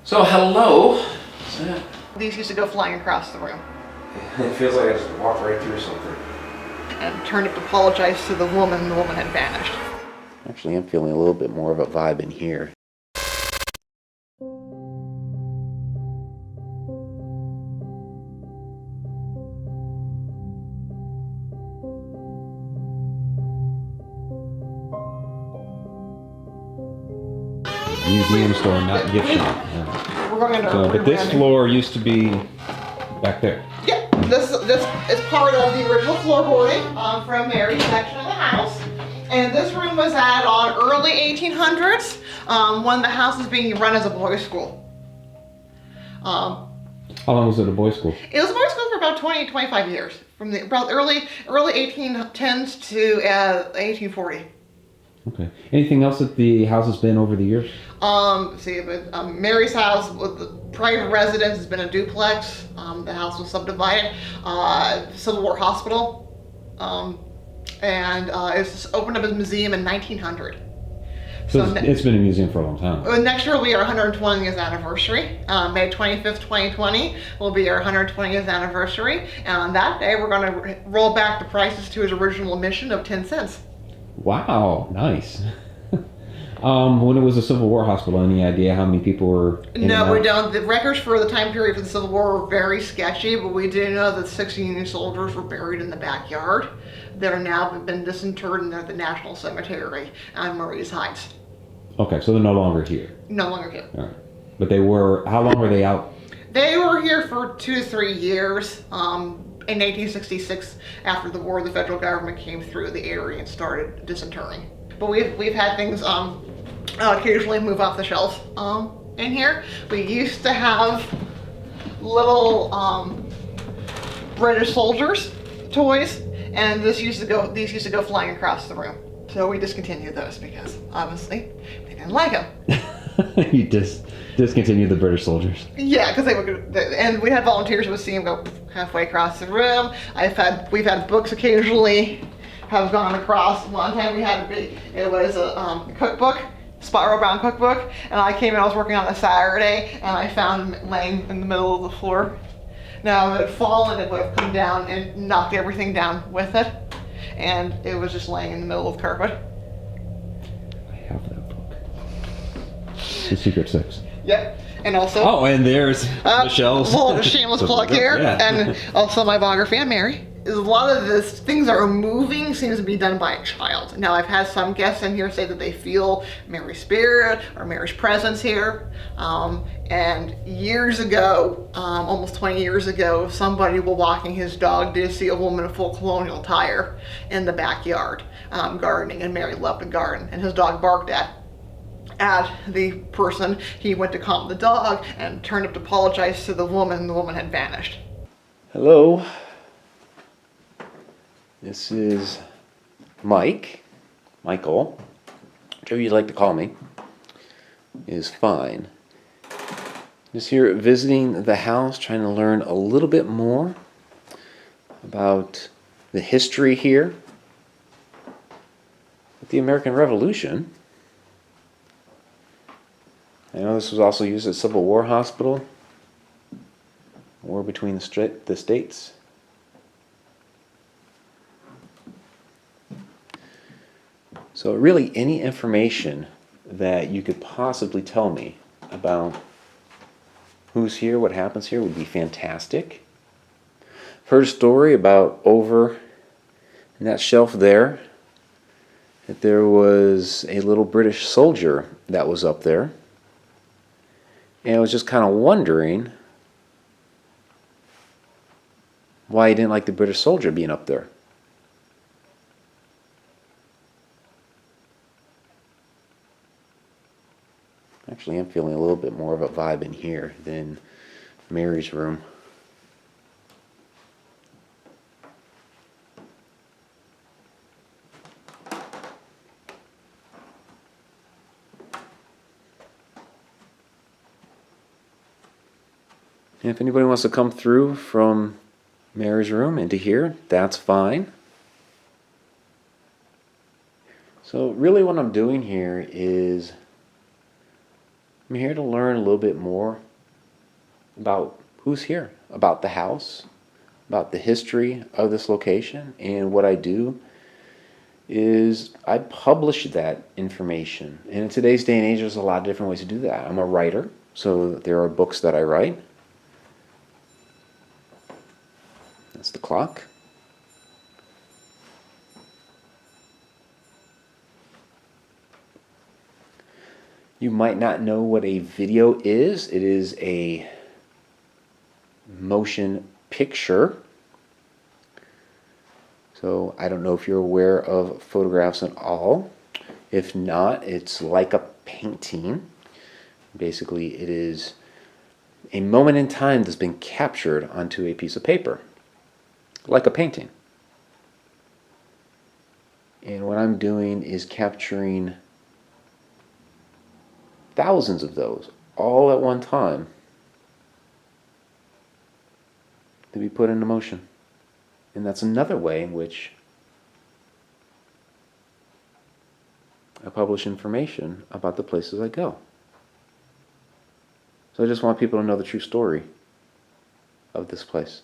So hello. What's that? These used to go flying across the room. It feels like I just walked right through something. And turned up to apologize to the woman. The woman had vanished. Actually, I'm feeling a little bit more of a vibe in here. Museum store, not gift shop. We're going to. So, but this floor used to be back there. Yeah, this is part of the original floorboarding from Mary's section of the house. And this room was added on early 1800s when the house was being run as a boys' school. How long was it a boys' school? It was a boys' school for about 25 years, from the about early 1810s to 1840. Okay. Anything else that the house has been over the years? Mary's house with the private residence has been a duplex. The house was subdivided. Civil War hospital, and it's opened up as a museum in 1900. So it's been a museum for a long time. Next year will be our 120th anniversary. May 25th, 2020 will be our 120th anniversary. And on that day, we're going to roll back the prices to its original admission of 10 cents. Wow, nice. When it was a Civil War hospital, any idea how many people were in No, we don't. The records for the time period for the Civil War were very sketchy, but we do know that 6 Union soldiers were buried in the backyard. That are now been disinterred in the National Cemetery on Marie's Heights. Okay, so they're no longer here. No longer here. All right. But they were, how long were they out? They were here for 2 to 3 years. In 1866, after the war, the federal government came through the area and started disinterring. But we've had things occasionally move off the shelf in here. We used to have little British soldiers toys, and these used to go flying across the room. So we discontinued those because obviously they didn't like them. You discontinued the British soldiers. Yeah, because they would, and we had volunteers who would see them go halfway across the room. We've had books occasionally have gone across. One time we had it was a cookbook, spiral bound cookbook, and I came in, I was working on a Saturday, and I found it laying in the middle of the floor. Now, if it had fallen, it would have come down and knocked everything down with it, and it was just laying in the middle of the carpet. I have that book. The Secret Six. Yep. And also. Oh, and there's Michelle's. Well, a shameless plug here. Yeah. And also my biography on Mary. A lot of this things that are moving seems to be done by a child. Now, I've had some guests in here say that they feel Mary's spirit or Mary's presence here. And years ago, almost 20 years ago, somebody while walking his dog did see a woman in full colonial attire in the backyard gardening, and Mary loved to garden, and his dog barked at the person. He went to calm the dog and turned up to apologize to the woman. The woman had vanished. Hello. This is Michael, whichever you'd like to call me, is fine. Just here visiting the house, trying to learn a little bit more about the history here with the American Revolution. I know this was also used as a Civil War hospital, war between the states. So really any information that you could possibly tell me about who's here, what happens here would be fantastic. Heard a story about over in that shelf there that there was a little British soldier that was up there. And I was just kind of wondering why he didn't like the British soldier being up there. Actually, I'm feeling a little bit more of a vibe in here than Mary's room. And if anybody wants to come through from Mary's room into here, that's fine. So really what I'm doing here is I'm here to learn a little bit more about who's here, about the house, about the history of this location, and what I do is I publish that information. And in today's day and age, there's a lot of different ways to do that. I'm a writer, so there are books that I write. That's the clock. You might not know what a video is. It is a motion picture. So I don't know if you're aware of photographs at all. If not, it's like a painting. Basically, it is a moment in time that's been captured onto a piece of paper, like a painting. And what I'm doing is capturing thousands of those all at one time to be put into motion. And that's another way in which I publish information about the places I go. So I just want people to know the true story of this place.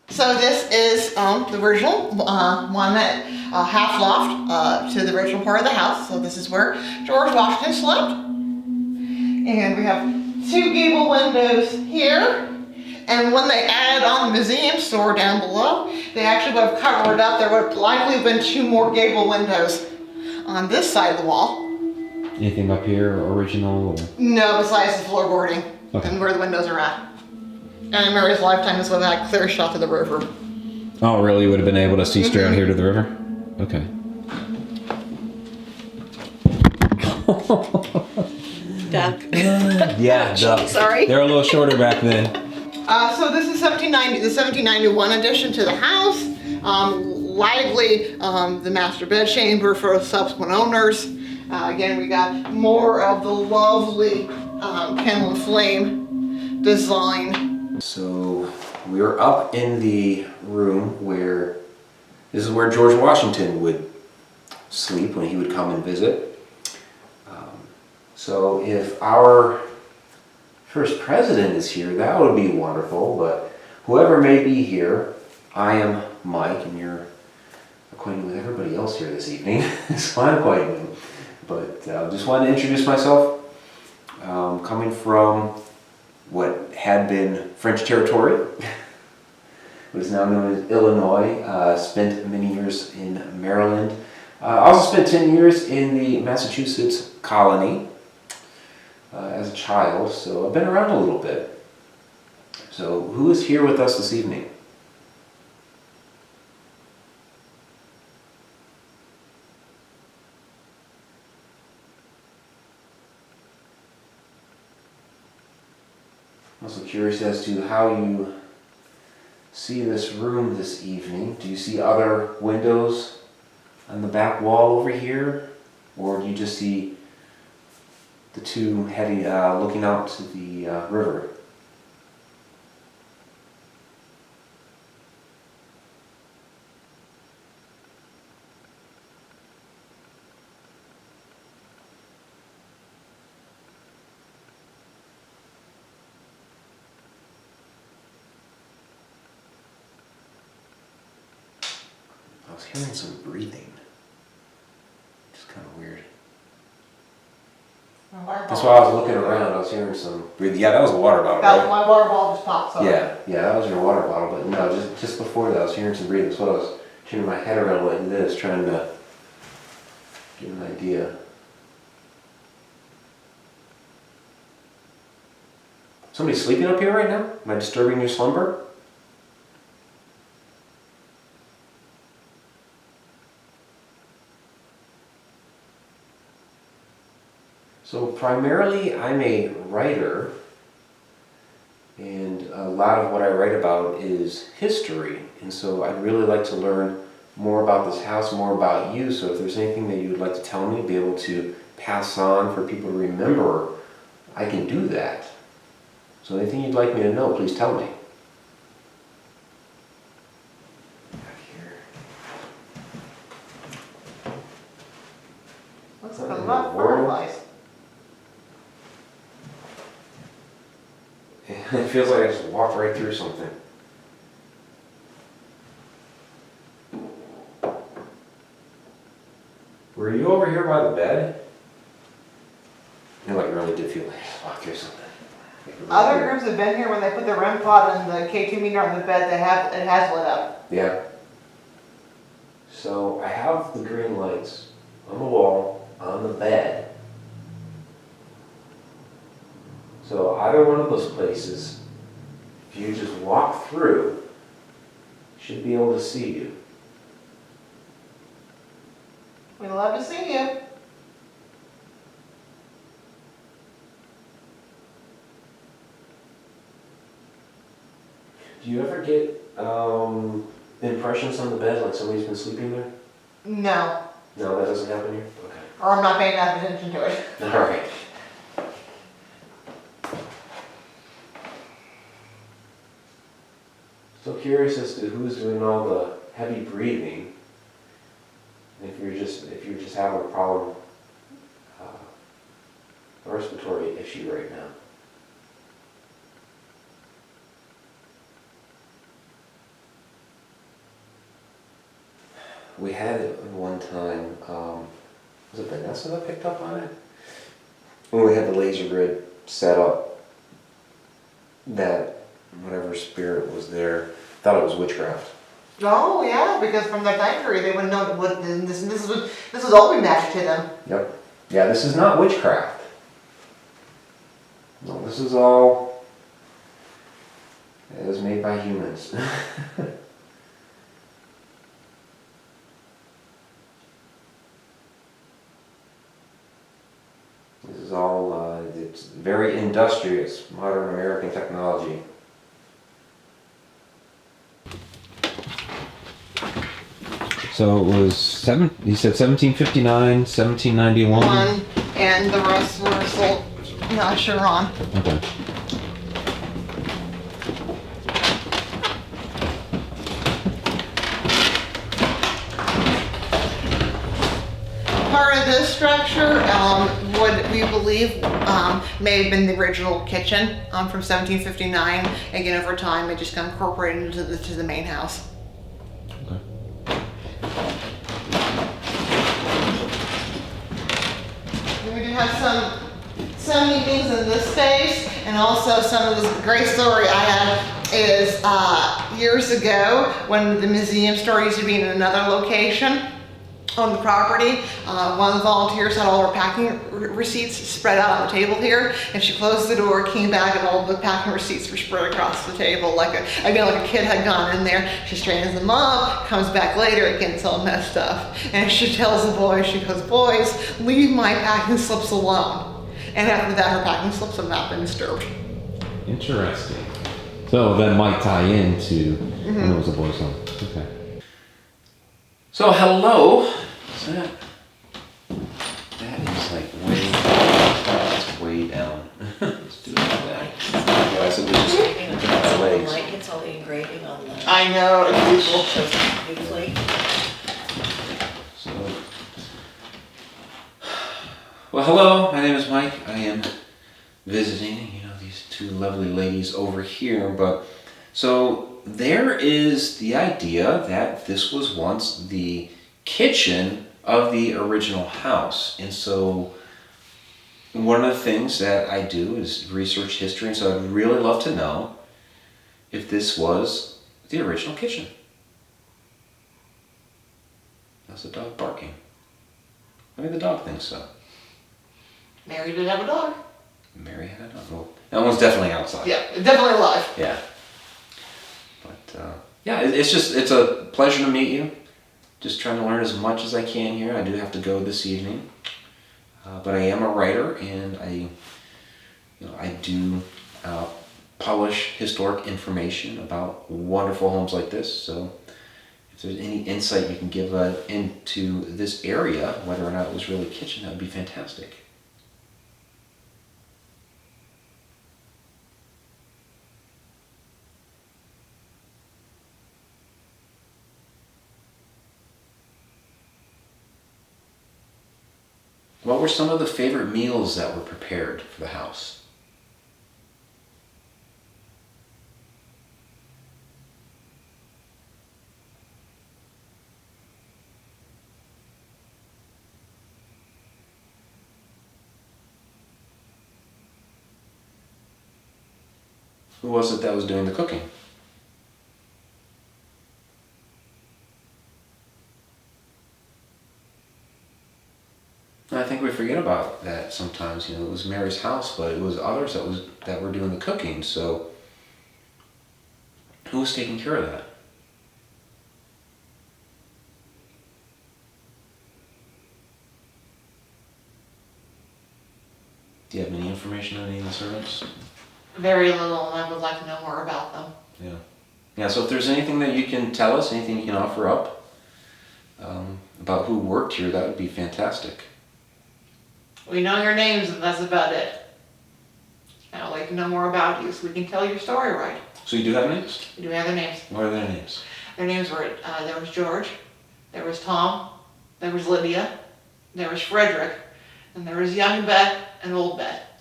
So this is the original one that half loft to the original part of the house. So this is where George Washington slept. And we have 2 gable windows here. And when they added on the museum store down below, they actually would have covered up. There would have likely have been 2 more gable windows on this side of the wall. Anything up here original? Or? No, besides the floorboarding and where the windows are at. And in Mary's lifetime, this one had a clear shot to the river. Oh, really? You would have been able to see straight out here to the river? Okay. Duck. Yeah, duck. Sorry. They're a little shorter back then. So this is the 1791 addition to the house. Likely the master bed chamber for subsequent owners. Again, we got more of the lovely candle and flame design. So we were up in the room where, this is where George Washington would sleep when he would come and visit. So if our first president is here, that would be wonderful, but whoever may be here, I am Mike, and you're acquainted with everybody else here this evening, so I'm quite new. But just wanted to introduce myself. Coming from what had been French territory, what is now known as Illinois, spent many years in Maryland. Also spent 10 years in the Massachusetts colony as a child, so I've been around a little bit. So who is here with us this evening? I'm also curious as to how you see this room this evening. Do you see other windows on the back wall over here? Or do you just see the 2 heading, looking out to the river? I was hearing some breathing. Just kind of weird. That's why I was looking around. I was hearing some breathing. Yeah, that was a water bottle, That was right? my water bottle just popped up. Yeah, that was your water bottle. But no, just before that, I was hearing some breathing. So I was turning my head around like this, trying to get an idea. Somebody sleeping up here right now? Am I disturbing your slumber? So primarily I'm a writer, and a lot of what I write about is history, and so I'd really like to learn more about this house, more about you. So if there's anything that you would like to tell me, be able to pass on for people to remember, I can do that. So anything you'd like me to know, please tell me. Back here. Looks like a lot of fireflies. It feels like I just walked right through something. Were you over here by the bed? You like really did feel like I just walked through something. Other groups have been here when they put the REM pod and the K2 meter on the bed. It has lit up. Yeah. So I have the green lights on the wall, on the bed. So either one of those places, if you just walk through, should be able to see you. We'd love to see you. Do you ever get impressions on the bed like somebody's been sleeping there? No, No, that doesn't happen here? Okay. or I'm not paying enough attention to it. All right. So curious as to who's doing all the heavy breathing. And if you're just having a problem, a respiratory issue right now. We had it one time, was it Vanessa that picked up on it? When we had the laser grid set up, that whatever spirit was there, thought it was witchcraft. Oh yeah, because from that time period they wouldn't know what this was all we matched to them. Yep. Yeah, this is not witchcraft. No, this is all, it was made by humans. This is all, it's very industrious, modern American technology. So it was you said 1759, 1791? One, and the rest were sold, not sure on. Okay. Part of this structure, what we believe may have been the original kitchen from 1759. Again, over time, it just got incorporated into the main house. Okay. And we do have some meetings in this space, and also some of the great story I have is years ago when the museum store used to be in another location on the property. One of the volunteers had all her packing receipts spread out on the table here, and she closed the door, came back, and all the packing receipts were spread across the table like a kid had gone in there. She straightens them up, comes back later, again, it's all messed up. And she tells the boys, she goes, "Boys, leave my packing slips alone." And after that, her packing slips have not been disturbed. Interesting. So that might tie into when it was a boys' home. Okay. So hello. What's that? That is like that's way down. Let's do it like that. Otherwise it'll just look at my legs. Light gets all the engraving on the I know, it's beautiful. shows it beautifully. So, well, hello. My name is Mike. I am visiting, these two lovely ladies over here. But so there is the idea that this was once the kitchen of the original house, and so one of the things that I do is research history, and so I'd really love to know if this was the original kitchen. That's the dog barking. I mean, the dog thinks so. Mary did have a dog. Mary had a dog. Well, that one's definitely outside. Yeah, definitely alive. Yeah. But yeah, it's a pleasure to meet you. Just trying to learn as much as I can here. I do have to go this evening, but I am a writer, and I do publish historic information about wonderful homes like this. So if there's any insight you can give into this area, whether or not it was really a kitchen, that would be fantastic. What were some of the favorite meals that were prepared for the house? Who was it that was doing the cooking? I think we forget about that sometimes. It was Mary's house, but it was others that were doing the cooking. So, who was taking care of that? Do you have any information on any of the servants? Very little, and I would like to know more about them. Yeah. Yeah, so if there's anything that you can tell us, anything you can offer up about who worked here, that would be fantastic. We know your names, and that's about it. And I'd like to know more about you so we can tell your story right. So you do have names? We do have their names. What are their names? Their names were, there was George, there was Tom, there was Lydia, there was Frederick, and there was young Bet and old Bet.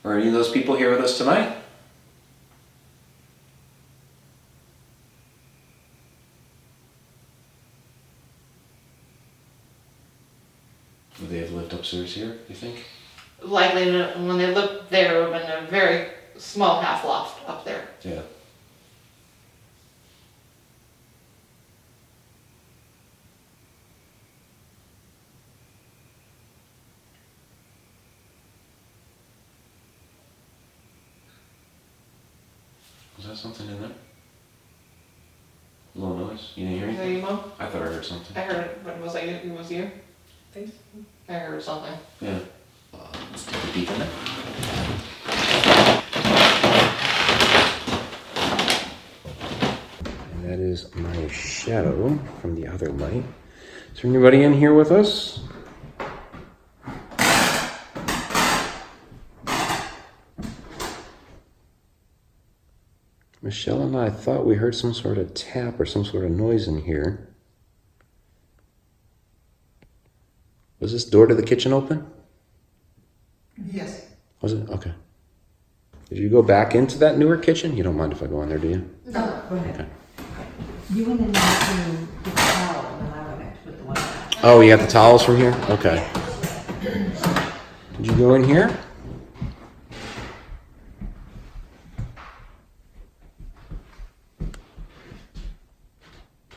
Are any of those people here with us tonight? Would they have lived upstairs here, you think? Likely, when they looked there, it would have been a very small half loft up there. Yeah. Was that something in there? A little noise? You didn't hear Is that anything? you, Mom? I thought I heard something. I heard it, but was that you? It was you? Thanks. I heard something. Yeah. Let's take a peek in it. And that is my shadow from the other light. Is there anybody in here with us? Michelle and I thought we heard some sort of tap or some sort of noise in here. Was this door to the kitchen open? Yes. Was it? Okay. Did you go back into that newer kitchen? You don't mind if I go in there, do you? No, go ahead. Okay. You went in there to get the towel, and I went back to put the one back. Oh, you got the towels from here? Okay. Did you go in here?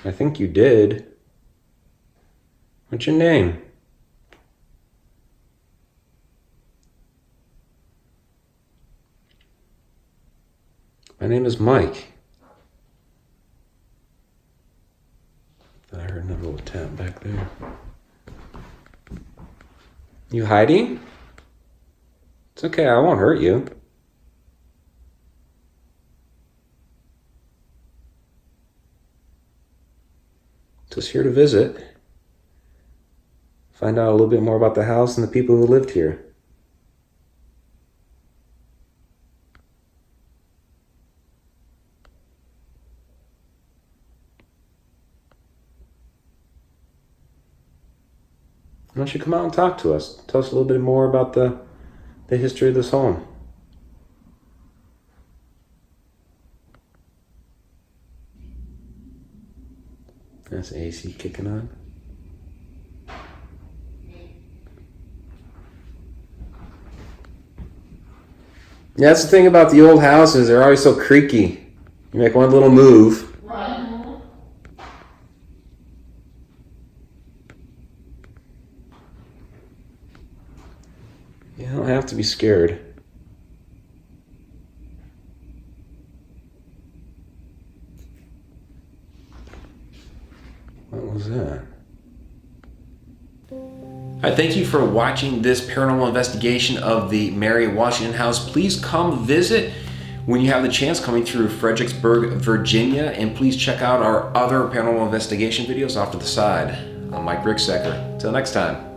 I think you did. What's your name? My name is Mike. I heard another little tap back there. You hiding? It's okay, I won't hurt you. Just here to visit. Find out a little bit more about the house and the people who lived here. Why don't you come out and talk to us? Tell us a little bit more about the history of this home. That's AC kicking on. Yeah, that's the thing about the old houses. They're always so creaky. You make one little move. You don't have to be scared. What was that? I thank you for watching this paranormal investigation of the Mary Washington house. Please come visit when you have the chance, coming through Fredericksburg, Virginia, and please check out our other paranormal investigation videos off to the side. I'm Mike Ricksecker. Till next time.